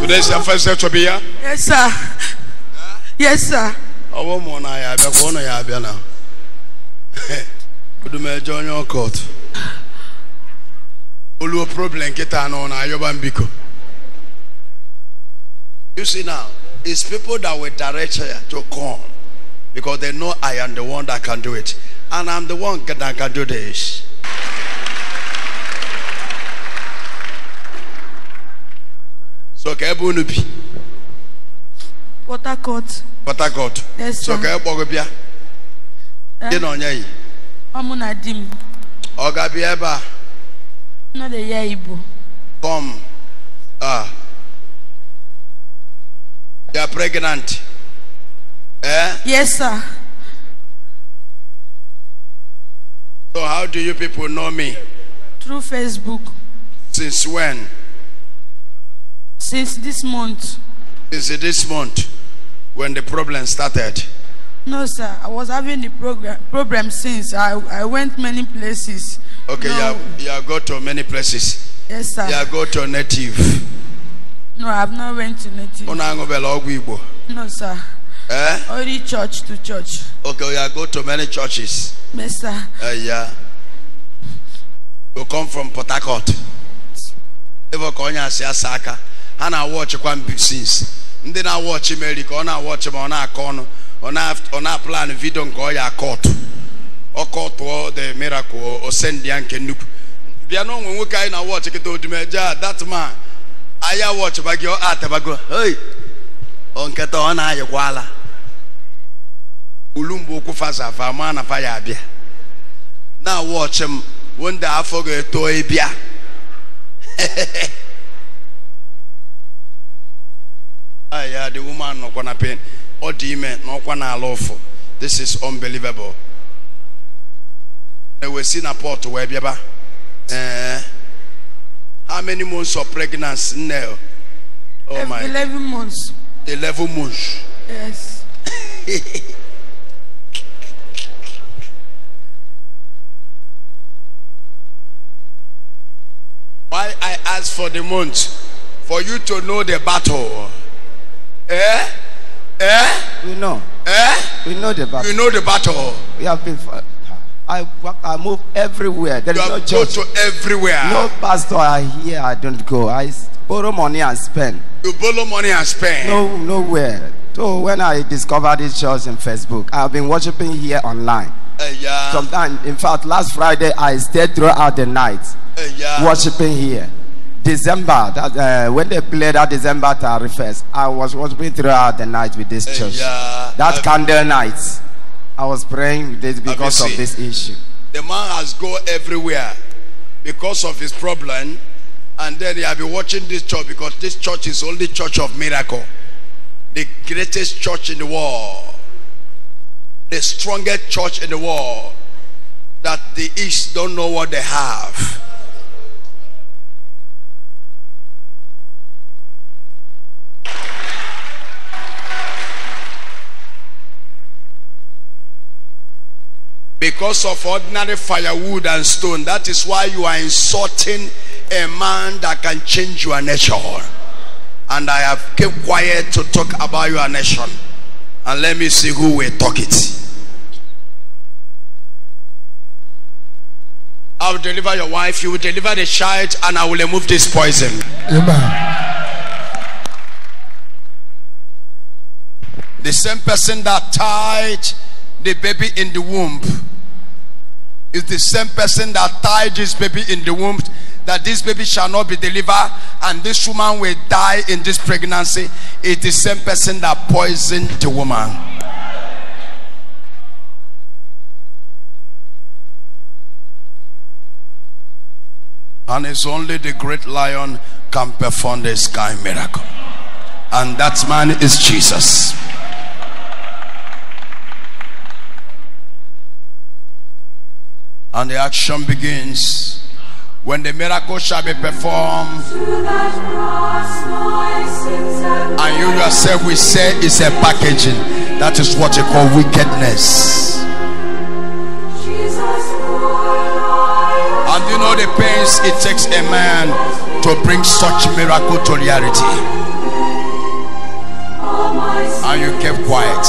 Today's your first day to be here? Yes, sir. Yes, sir. Oh, woman, I have a corner. I have now. Odumeje join your court. Ulu problem get on Ayobambiko. You see now, it's people that will direct you to come because they know I am the one that can do it, and I'm the one that can do this. So Kebunupi. Port Harcourt. Yes, sir. So Kebogobia. You know nyai. Amunadim. Ogabieba. No the yaibu. Come. You are pregnant. Eh? Yes, sir. So how do you people know me? Through Facebook. Since when? Since this month. Since this month, when the problem started. No, sir. I was having the problem since. I went many places. Okay, no. you have go to many places. Yes, sir. You have go to native. No, I have not went to native. No, sir. Eh? Only church to church. Okay, you have go to many churches. Yes, sir. Yeah. You come from Port Harcourt. Ever konya sia saka. Hana watch one since. Ndi na watch America, ona watch ma ona akon, ona plan video nko ya court. Okoto the miracle or send yanke nup. Bia no when we kai na watch ke to Odumeje that man. Aya watch bagyo atabago. Hey. Onketo ona ayekwala. Ulumbu kufaza fa mana fa ya bia. Na watch him when the afogo to ebia. Yeah, the woman no kwana pain. Or demon no kwana lawful. This is unbelievable. And we see na port where biaba. How many months of pregnancy now? Oh my. 11 months. 11 months. Yes. Why I ask for the month? For you to know the battle. We know. We know the battle. You know the battle. We have been. I move everywhere. There is no church. Go to everywhere. No pastor here. I don't go. I borrow money and spend. You borrow money and spend. No, nowhere. So when I discovered this church in Facebook, I've been worshiping here online. Yeah. Sometimes, in fact, last Friday I stayed throughout the night worshiping here. December, when they played that December 31st, I was worshiping throughout the night with this church. That candle night, I was praying with this because of this issue. The man has go everywhere because of his problem, and then he have been watching this church because this church is only church of miracle, the greatest church in the world, the strongest church in the world, that the East don't know what they have. Because of ordinary firewood and stone, that is why you are insulting a man that can change your nature. And I have kept quiet to talk about your nation. And let me see who will talk it. I will deliver your wife, you will deliver the child, and I will remove this poison. Amen. The same person that tied the baby in the womb is the same person that tied this baby in the womb, that this baby shall not be delivered and this woman will die in this pregnancy. It is the same person that poisoned the woman. And it's only the great lion can perform this kind of miracle, and that man is Jesus. And the action begins when the miracle shall be performed. And you yourself will say it's a packaging. That is what you call wickedness. And you know the pains it takes a man to bring such miracle to reality. And you kept quiet.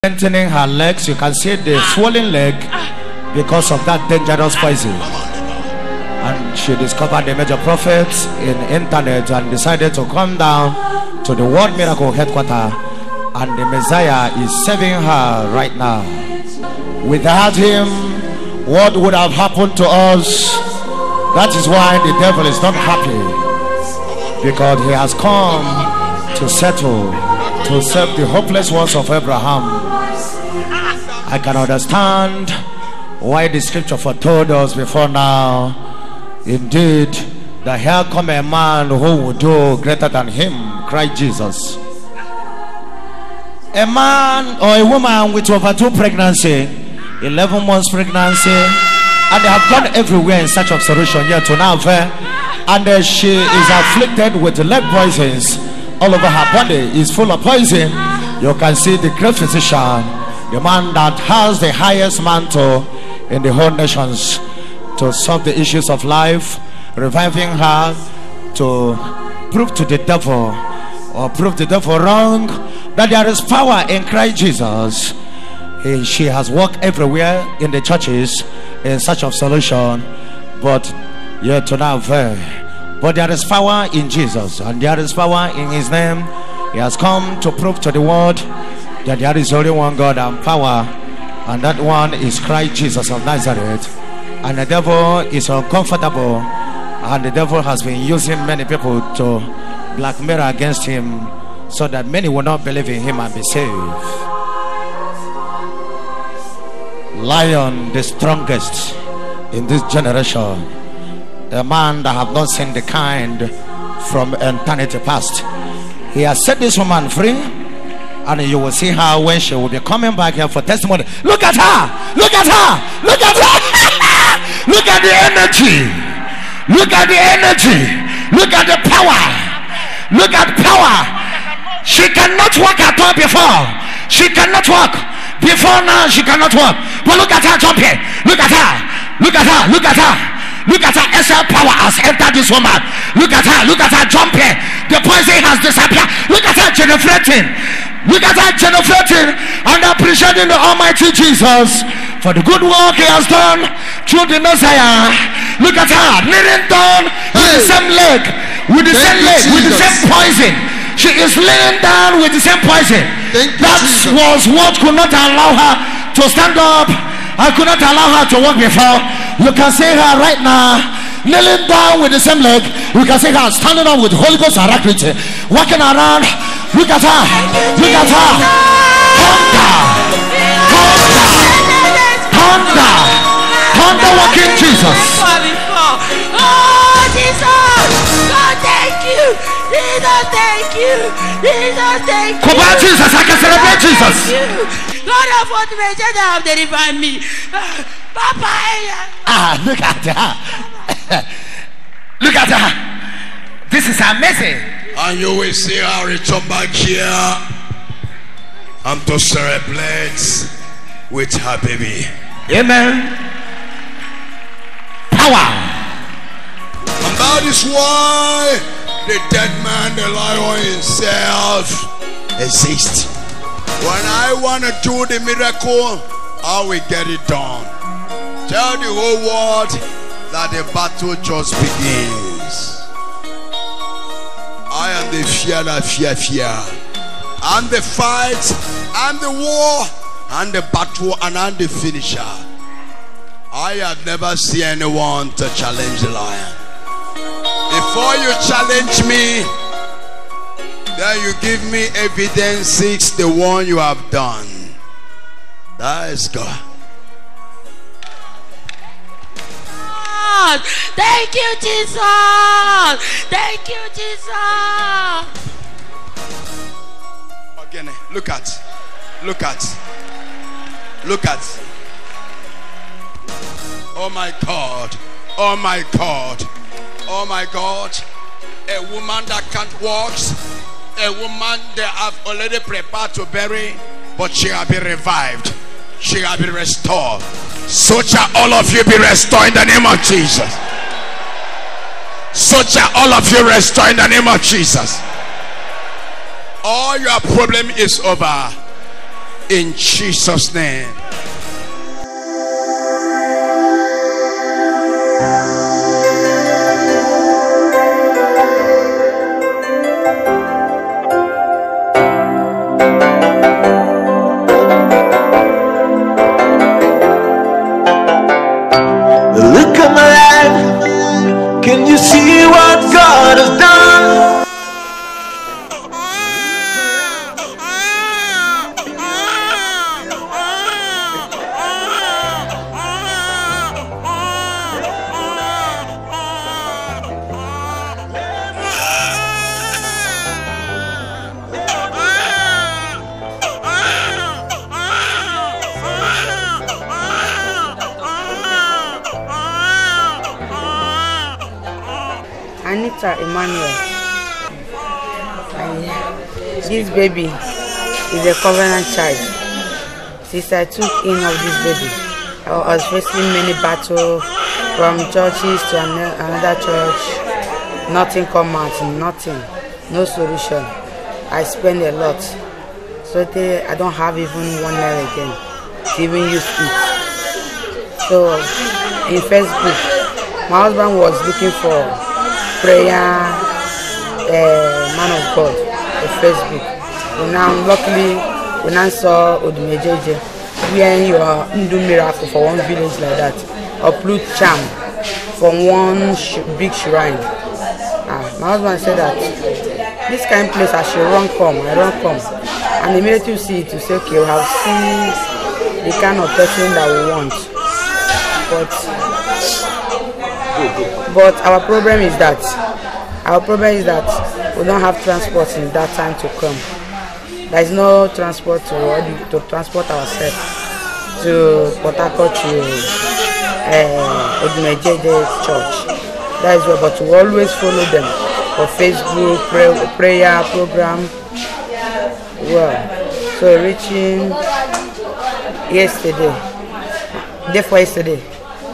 strengthening her legs. You can see the swollen leg because of that dangerous poison. And she discovered the major prophets in internet and decided to come down to the World Miracle Headquarters, and the Messiah is saving her right now. Without him, what would have happened to us? That is why the devil is not happy, because he has come to settle, to save the hopeless ones of Abraham. I can understand why the scripture foretold us before now. Indeed, that here come a man who will do greater than him, cried Jesus. A man or a woman with over 2 pregnancy, 11 months pregnancy, and they have gone everywhere in search of solution, yet to now, and she is afflicted with leg poisons. All over her body is full of poison. You can see the great physician, the man that has the highest mantle in the whole nations, to solve the issues of life, reviving her, to prove to the devil, or prove the devil wrong, that there is power in Christ Jesus. She has walked everywhere in the churches in search of solution, but yet to now but there is power in Jesus, and there is power in his name. He has come to prove to the world that there is only one God and power, and that one is Christ Jesus of Nazareth. And the devil is uncomfortable, and the devil has been using many people to blackmail against him, so that many will not believe in him and be saved. Lion, the strongest in this generation, a man that have not seen the kind from eternity past. He has set this woman free, and you will see her when she will be coming back here for testimony. Look at her! Look at her! Look at her! Look at the energy. Look at the energy. Look at the power. Look at power. She cannot walk at all before. She cannot walk. Before now, she cannot walk. But look at her jumping. Look at her. Look at her. Look at her. Look at her. SL power has entered this woman. Look at her. Look at her jumping. The poison has disappeared. Look at her genuflecting. Look at her genuflecting and appreciating the Almighty Jesus for the good work he has done through the Messiah. Look at her kneeling down with the same leg, with the same leg, with the same poison. She is laying down with the same poison. That was what could not allow her to stand up. I could not allow her to walk before. You can see her right now kneeling down with the same leg. You can see her standing up with Holy Ghost alacrity, walking around. Look at her. Look at her. Thunder walking Jesus. Oh Jesus, God thank you. Jesus thank you. Jesus thank you. Come on Jesus, I can celebrate Jesus. God of Odumeje have delivered me. Papa. Look at her. Look at her. This is amazing. And you will see her return back here and to celebrate with her baby. Amen. Power. And that is why the dead man, the lion himself, exists. When I want to do the miracle, I will get it done. Tell the whole world that the battle just begins. I am the fear that fear. I'm the fight, I'm the war, I'm the battle, and I'm the finisher. I have never seen anyone to challenge the lion. Before you challenge me, then you give me evidence 6, the one you have done. That is God. Thank you, Jesus. Thank you, Jesus. Again, look at. Oh my God. Oh my God. Oh my God. A woman that can't walk. A woman they have already prepared to bury, but she will be revived. She will be restored. So shall all of you be restored in the name of Jesus. So shall all of you restore in the name of Jesus. All your problem is over. in Jesus' name. Look at my life. Can you see what God has done? Anita Emmanuel. This baby is a covenant child. Since I took in of this baby, I was facing many battles from churches to another church. Nothing come out, nothing, no solution. I spend a lot. So I don't have even 1 naira again to even use it. So in Facebook, my husband was looking for prayer man of God on Facebook. Luckily, we now saw Odumeje where you do miracle for one village like that, uproot charm from one big shrine. My husband said that this kind of place I should run come, I run come. And immediately you see it, you say, okay, we have seen the kind of person that we want. But our problem is that we don't have transport in that time to come. There is no transport to transport ourselves to Port Harcourt to Odumeje church. That is why, but we always follow them for Facebook prayer program. Well, so reaching yesterday,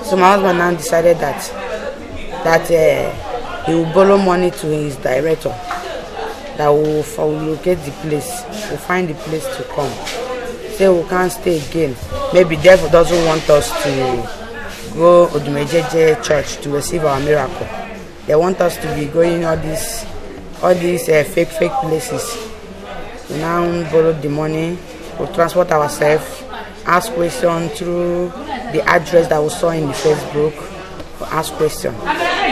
so my husband now decided that he will borrow money to his director, that will locate the place, will find the place to come. Say we can't stay again. Maybe devil doesn't want us to go Odumeje church to receive our miracle. They want us to be going all these fake places. We now borrow the money, we transport ourselves, ask questions through the address that we saw in the Facebook. We ask questions.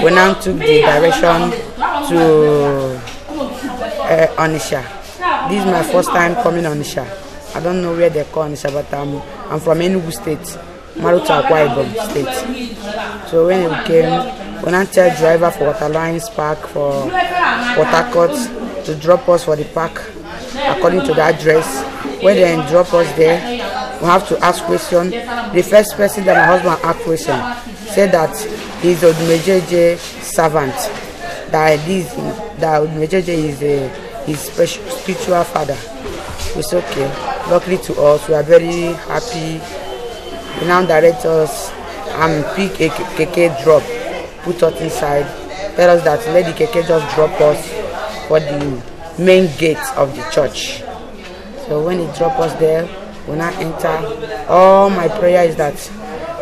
We now took the direction to Onisha. This is my first time coming Onisha. I don't know where they call Onisha, but I'm from Enugu State, Maruta Akwa Ibom State. So when we came, we now tell driver for Waterlines Park for Port Harcourt to drop us for the park according to the address. When they drop us there, we have to ask questions. The first person that my husband asked question said that he's Odumeje servant. That Odumeje is his spiritual father. It's okay. Luckily to us, we are very happy. He now direct us and pick a keke drop, put us inside, tell us that let the keke just drop us for the main gate of the church. So when he drop us there, we now enter. All my prayer is that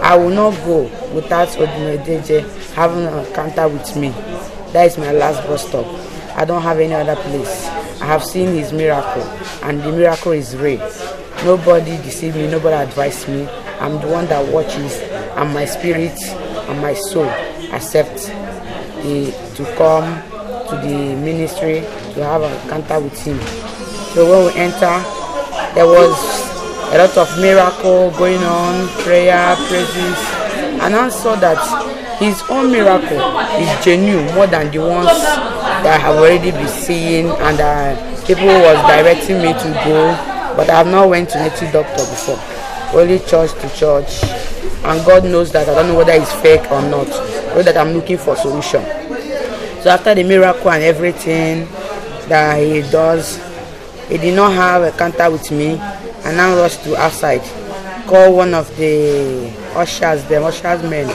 I will not go without Odumeje having an encounter with me. That is my last bus stop. I don't have any other place. I have seen his miracle, and the miracle is real. Nobody deceived me, nobody advised me. I'm the one that watches, and my spirit and my soul accept to come to the ministry to have an encounter with him. So when we enter, there was a lot of miracle going on, prayer, praises, and I saw that his own miracle is genuine more than the ones that I have already been seeing, and people was directing me to go, but I have not went to native doctor before, only church to church, and God knows that I don't know whether it's fake or not, or that I'm looking for solution. So after the miracle and everything that he does, he did not have a encounter with me, and now rushed to outside, call one of the ushers men,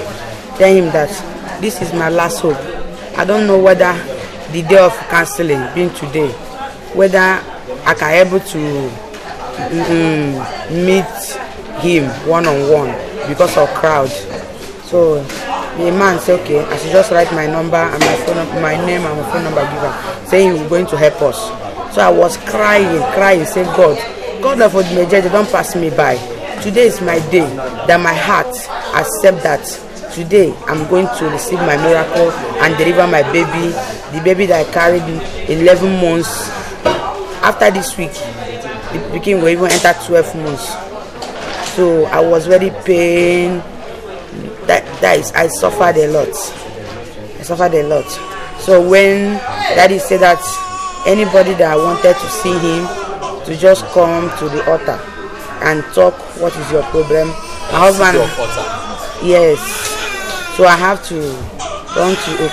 tell him that this is my last hope. I don't know whether the day of counseling being today, whether I can able to meet him one-on-one because of crowd. So the man said, okay, I should just write my number and my name and my phone number, give her, saying he was going to help us. So I was crying, saying, God of Odumeje, don't pass me by. Today is my day, that my heart accept that today I'm going to receive my miracle and deliver my baby, the baby that I carried 11 months. After this week, the beginning will even enter 12 months. So I was very pain. That is, I suffered a lot. So when Daddy said that anybody that wanted to see him, to just come to the altar and talk, what is your problem? My husband, yes. So I have to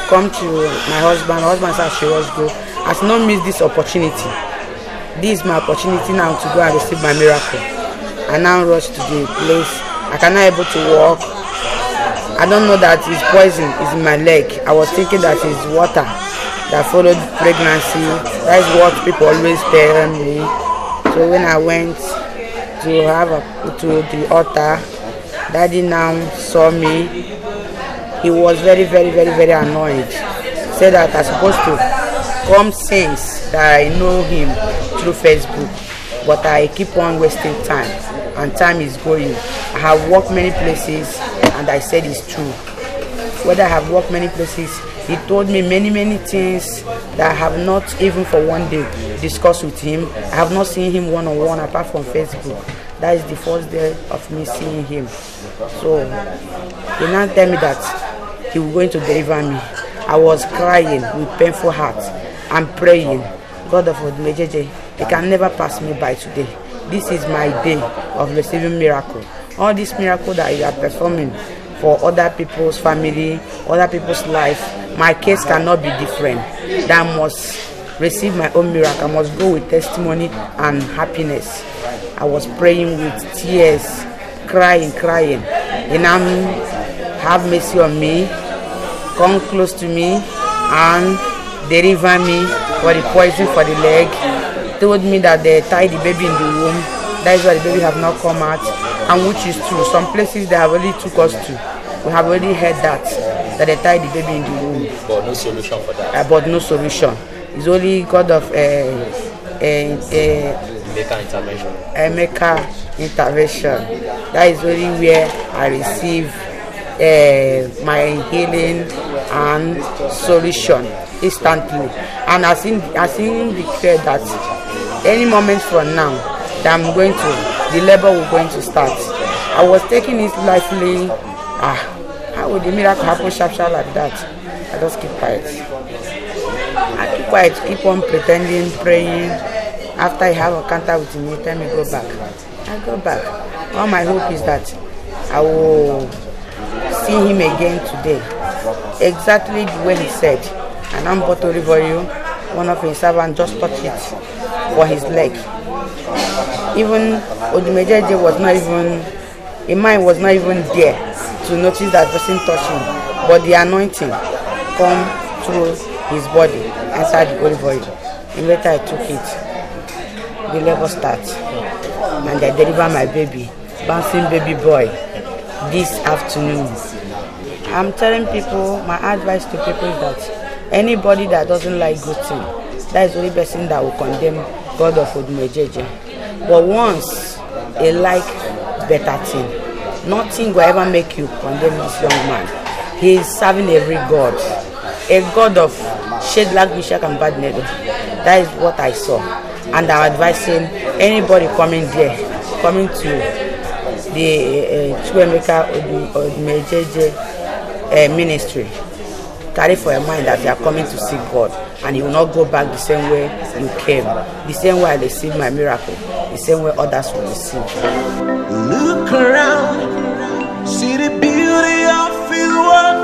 come to my husband. My husband said she was good. I should not miss this opportunity. This is my opportunity now to go and receive my miracle. I now rush to the place. I cannot able to walk. I don't know that his poison is in my leg. I was thinking that it's water that followed pregnancy. That is what people always tell me. So when I went to the altar, Daddy now saw me. He was very, very, very, very annoyed. Said that I'm supposed to come since that I know him through Facebook, but I keep on wasting time, and time is going. I have worked many places, and I said it's true. Whether I have worked many places, he told me many things that I have not even for one day discussed with him. I have not seen him one-on-one apart from Facebook. That is the first day of me seeing him. So he now tell me that he was going to deliver me. I was crying with painful heart and praying, God of Odumeje, he can never pass me by today. This is my day of receiving miracle. All this miracle that you are performing for other people's family, other people's life, my case cannot be different. That I must receive my own miracle. I must go with testimony and happiness. I was praying with tears, crying. And have mercy on me, come close to me and deliver me for the poison for the leg. Told me that they tied the baby in the womb. That is why the baby have not come out, and which is true. Some places they have already took us to. We have already heard that they tied the baby in the womb. But no solution for that. But no solution. It's only God of Maker intervention. That is only where I receive my healing and solution instantly. And I think declare that any moment from now that the labor will going to start. I was taking it lightly. How would the miracle happen sharp like that? I just keep quiet. I keep quiet, keep on pretending, praying. After I have a contact with him, he tell me go back. I go back. All my hope is that I will see him again today. Exactly the way he said. And I'm about to reveal you. One of his servants just touched it for his leg. Even Odumeje was not even, in mind was not even there to notice that person touching. But the anointing come through his body inside the olive oil. And later I took it. The labor starts. And I deliver my baby, bouncing baby boy, this afternoon. I'm telling people, my advice to people is that anybody that doesn't like good thing, that is the only person that will condemn God of Odumeje. But once they like better thing, nothing will ever make you condemn this young man. He is serving every God, a God of Shadrach, Meshach, and Abednego. That is what I saw, and I'm advising anybody coming to the Odumeje ministry, carry for your mind that you are coming to see God, and you will not go back the same way you came. The same way I received my miracle, the same way others will receive. Look around, see the beauty of His work.